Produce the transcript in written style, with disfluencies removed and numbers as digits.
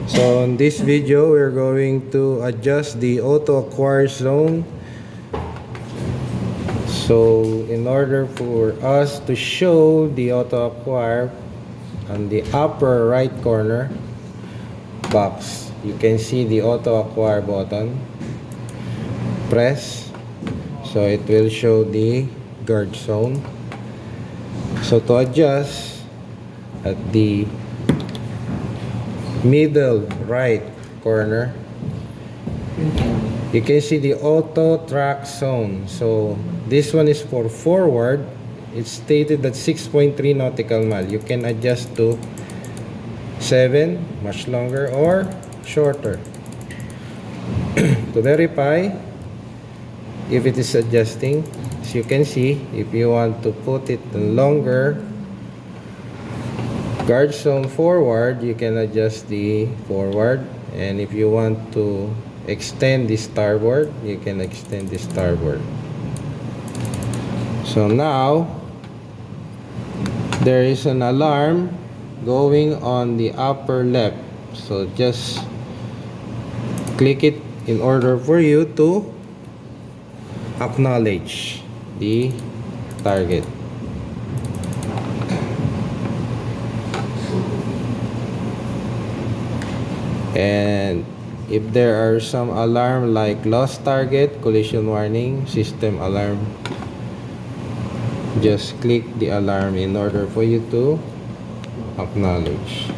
So in this video, we're going to adjust the auto acquire zone. So in order for us to show the auto acquire on the upper right corner box, you can see the auto acquire button. Press, so it will show the guard zone. So to adjust, at the middle right corner, you can see the auto track zone. So this one is for forward. It's stated that 6.3 nautical mile. You can adjust to 7, much longer, or shorter. To verify if it is adjusting, as you can see, if you want to put it longer guard zone forward, you can adjust the forward, and if you want to extend the starboard, you can extend the starboard. So now there is an alarm going on the upper left, so just click it in order for you to acknowledge the target. And if there are some alarm like lost target, collision warning, system alarm, just click the alarm in order for you to acknowledge.